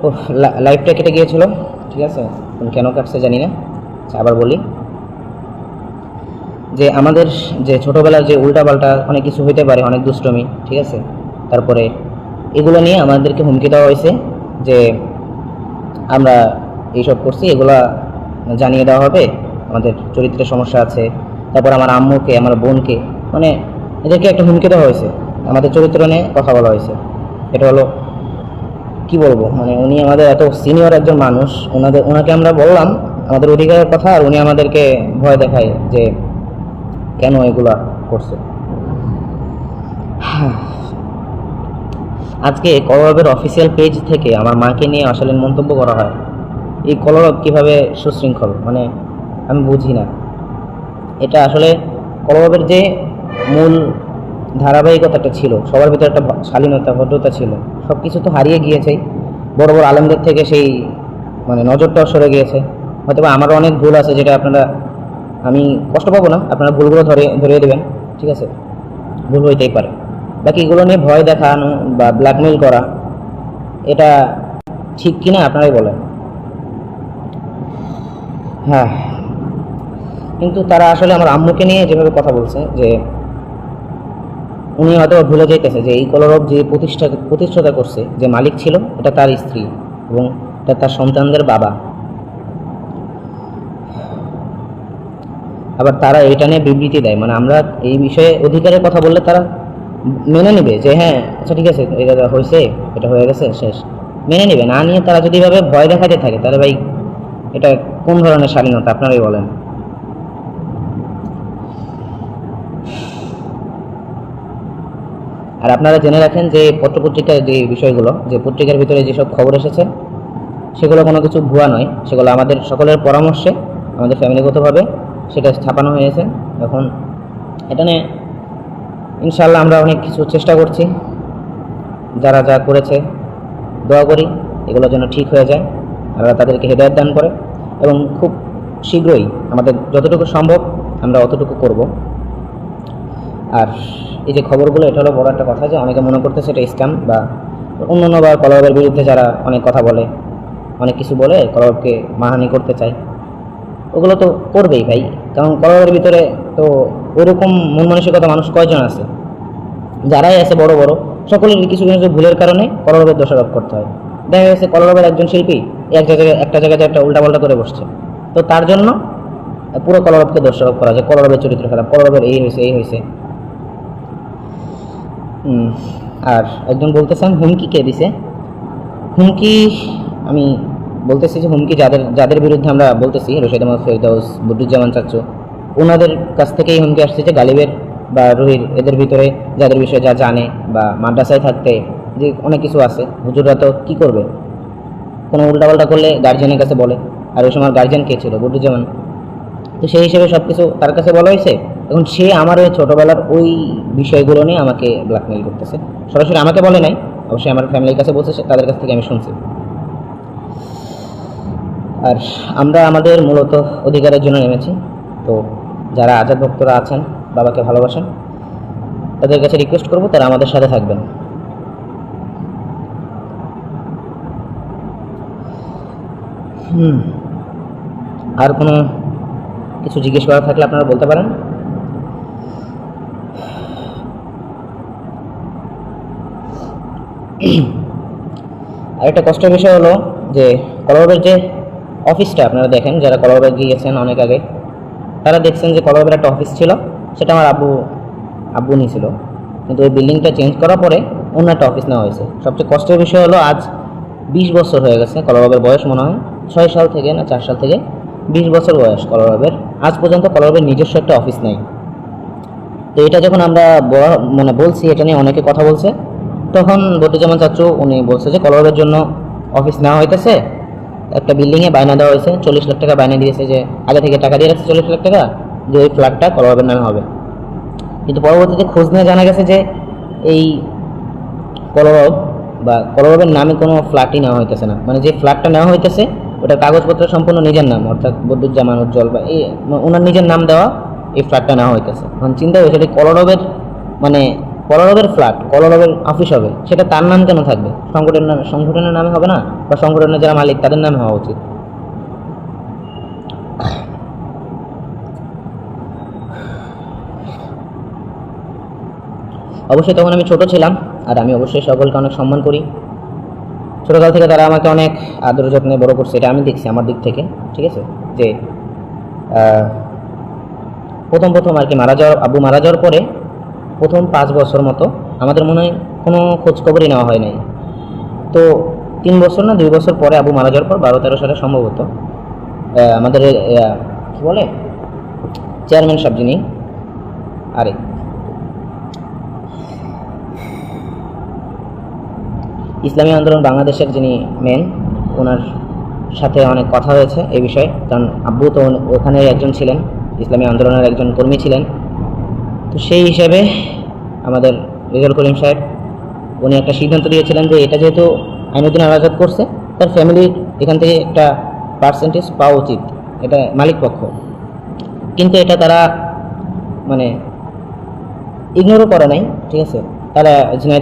ও, লাইভটা কেটে গিয়েছিল, ঠিক আছে, কেন কাটছে জানি না। আচ্ছা, আবার বলি যে আমাদের যে ছোটোবেলার যে উল্টাপাল্টা অনেক কিছু হইতে পারে, অনেক দুষ্টমি, ঠিক আছে, তারপরে এগুলো নিয়ে আমাদেরকে হুমকি দেওয়া হয়েছে যে আমরা এইসব করছি, এগুলা জানিয়ে দেওয়া হবে, আমাদের চরিত্রের সমস্যা আছে। তারপর আমার আম্মুকে, আমার বোনকে, মানে এদেরকে একটা হুমকি দেওয়া হয়েছে, আমাদের চরিত্র নিয়ে কথা বলা হয়েছে। এটা হলো কি বলবো, মানে উনি আমাদের এত সিনিয়র একজন মানুষ, ওনাকে আমরা বললাম আমাদের অধিকারের কথা, আর উনি আমাদেরকে ভয় দেখায় যে কেন এগুলা করছে। আজকে কলরবের অফিসিয়াল পেজ থেকে আমার মাকে নিয়ে অশালীন মন্তব্য করা হয়। এই কলরব কিভাবে সুশৃঙ্খল, মানে আমি বুঝি না। এটা আসলে কলরবের যে মূল ধারাবাহিকতাটা ছিল, সবার ভিতরে একটা শালীনতা, ভদ্রতা ছিল, সব কিছু তো হারিয়ে গিয়েছে। বড় বড় আলেমদের থেকে সেই মানে নজরটাও সরে গিয়েছে। হয়তো বা আমারও অনেক ভুল আছে, যেটা আপনারা, আমি কষ্ট পাবো না, আপনারা ভুলগুলো ধরিয়ে দেবেন, ঠিক আছে, ভুল হইতেই পারে। বাকি এগুলো নিয়ে ভয় দেখানো বা ব্ল্যাকমেইল করা, এটা ঠিক কিনা আপনারাই বলেন। হ্যাঁ, কিন্তু তারা আসলে আমার আম্মুকে নিয়ে যেভাবে কথা বলছে, যে উনি হয়তো ভুলে যাইতেছে যে এই কলরব যে প্রতিষ্ঠাতা করছে, যে মালিক ছিল, এটা তার স্ত্রী এবং এটা তার সন্তানদের বাবা। আবার তারা এটা নিয়ে বিবৃতি দেয়, মানে আমরা এই বিষয়ে অধিকারের কথা বললে তারা মেনে নেবে যে হ্যাঁ আচ্ছা ঠিক আছে, এটা হয়েছে, এটা হয়ে গেছে, শেষ, মেনে নেবে। না নিয়ে তারা যদি এভাবে ভয় দেখাতে থাকে, তাহলে ভাই এটা কোন ধরনের শালীনতা আপনারাই বলেন। আর আপনারা জেনে রাখেন যে পত্রপত্রিকার যে বিষয়গুলো, যে পত্রিকার ভিতরে যেসব খবর এসেছে, সেগুলো কোনো কিছু ভুয়া নয়, সেগুলো আমাদের সকলের পরামর্শে, আমাদের ফ্যামিলিগতভাবে সেটা ছাপানো হয়েছে। এখন এটা নিয়ে ইনশাআল্লাহ আমরা অনেক কিছু চেষ্টা করছি। যারা যা করেছে দোয়া করি এগুলো যেন ঠিক হয়ে যায়, আল্লাহ তাদেরকে হেদায়েত দান করে, এবং খুব শীঘ্রই আমাদের যতটুকু সম্ভব আমরা অতটুকু করব। আর এই যে খবরগুলো, এটা হলো বড় একটা কথা যে অনেকে মনে করতেছে এটা স্ক্যাম বা অন্যান্য, বা কলরবের বিরুদ্ধে যারা অনেক কথা বলে, অনেক কিছু বলে কলরবকে মানহানি করতে চায়, ওগুলো তো করবেই ভাই। কারণ কলরবের ভিতরে তো ওরকম মন মানসিকতা মানুষ কয়জন আছে, যারাই আছে বড় বড়, সকলের কিছু কিছু ভুলের কারণে কলরবের দোষারোপ করতে হয়। দেখা গেছে কলরবের একজন শিল্পী একটা জায়গায় একটা উল্টাপাল্টা করে বসছে, তো তার জন্য পুরো কলরবকে দোষারোপ করা যায়, কলরবের চরিত্র খারাপ, কলরবের এই হয়েছে এই হয়েছে। আর একজন বলতেছেন হুমকি কে দিছে, হুমকি আমি বলতেছি যে হুমকি যাদের বিরুদ্ধে আমরা বলতেছি, রশিদ আহমদ ফেরদৌস, বদরুজ্জামান চাচু, ওনাদের কাছ থেকেই হুমকি আসছে যে গালিবের বা রুহির, এদের ভিতরে যাদের বিষয়ে যা জানে, বা মাদ্রাসায় থাকতে যে অনেক কিছু আছে, হুজুররা তো কী করবে, কোনো উল্টাপাল্টা করলে গার্জিয়ানের কাছে বলে। আর ওই সময় গার্জিয়ান কে ছিল? বদরুজ্জামান। তো সেই হিসেবে সব কিছু তার কাছে বলা হয়েছে। এখন সে আমার ওই ছোটোবেলার ওই বিষয়গুলো নিয়ে আমাকে ব্ল্যাকমেইল করতেছে। সরাসরি আমাকে বলে নাই, অবশ্যই আমার ফ্যামিলির কাছে বলছে, তাদের কাছ থেকে আমি শুনছি। আর আমরা আমাদের মূলত অধিকারের জন্য নেমেছি। তো যারা আজাদ ভক্তরা আছেন, বাবাকে ভালোবাসেন, তাদের কাছে রিকোয়েস্ট করবো তারা আমাদের সাথে থাকবেন। আর কোনো কিছু জিজ্ঞেস করা থাকলে আপনারা বলতে পারেন। আরেকটা কষ্টের বিষয় হলো যে কলরবের যে অফিসটা, আপনারা দেখেন যারা কলরবে গিয়েছেন অনেক আগে, তারা দেখছেন যে কলরবের একটা অফিস ছিল, সেটা আমার আব্বু নিয়েছিল, কিন্তু ওই বিল্ডিংটা চেঞ্জ করার পরে অন্য একটা অফিস নেওয়া হয়েছে। সবচেয়ে কষ্টের বিষয় হলো আজ 20 বছর হয়ে গেছে, কলরবের বয়স মনে হয় 6 সাল থেকে না 4 সাল থেকে 20 বছর বয়স কলরবের, আজ পর্যন্ত কলরবের নিজস্ব একটা অফিস নেই। তো এটা যখন আমরা বলছি, এটা নিয়ে অনেকে কথা বলছে, তখন বদরুজ্জামান চাচু উনি বলছে যে কলরবের জন্য অফিস নেওয়া হইতেছে, একটা বিল্ডিংয়ে বায়না দেওয়া হয়েছে, 40 লাখ টাকা বায়না দিয়েছে, যে আগে থেকে টাকা দিয়ে রাখছে 40 লাখ টাকা, যে ওই ফ্ল্যাটটা কলরবের নামে হবে। কিন্তু পরবর্তীতে খোঁজ নিয়ে জানা গেছে যে এই কলরব বা কলরবের নামে কোনো ফ্ল্যাটই নেওয়া হইতেছে না, মানে যে ফ্ল্যাটটা নেওয়া হইতেছে ওটার কাগজপত্র সম্পূর্ণ নিজের নাম, অর্থাৎ বদরুজ্জামান উজ্জ্বল বা এই ওনার নিজের নাম দেওয়া এই ফ্ল্যাটটা নেওয়া হইতেছে। এখন চিন্তা হয়েছে কলরবের মানে কলরবের ফ্ল্যাট, কলরবের অফিস হবে, সেটা তার নাম কেন থাকবে? সংগঠনের নামে হবে না, বা সংগঠনের যারা মালিক তাদের নামে হওয়া উচিত। অবশ্যই তখন আমি ছোট ছিলাম, আর আমি অবশ্যই সকলকে অনেক সম্মান করি। ছোটকাল থেকে তারা আমাকে অনেক আদর যত্নে বড় করছে, এটা আমি দেখছি আমার দিক থেকে। ঠিক আছে, যে প্রথম আর কি আব্বু মারা যাওয়ার পরে প্রথম 5 বছর মতো আমাদের মনে হয় কোনো খোঁজ খবরই নেওয়া হয় নাই। তো 3 বছর না 2 বছর পরে আব্বু মারা যাওয়ার পর 12-13 সালে সম্ভবত আমাদের কি বলে চেয়ারম্যান সাহেব যিনি, আরে ইসলামী আন্দোলন বাংলাদেশের যিনি মেন, ওনার সাথে অনেক কথা হয়েছে এই বিষয়ে, কারণ আব্বু তো ওখানে একজন ছিলেন, ইসলামী আন্দোলনের একজন কর্মী ছিলেন। তো সেই হিসাবে আমাদের রেজাউল করিম সাহেব উনি একটা সিদ্ধান্ত দিয়েছিলেন যে এটা যেহেতু আইনুদ্দিন আল আজাদ করছে, তার ফ্যামিলির এখান থেকে একটা পার্সেন্টেজ পাওয়া উচিত, এটা মালিক পক্ষ। কিন্তু এটা তারা মানে ইগনোরও করে নাই। ঠিক আছে, তারা ঝিনাইদহ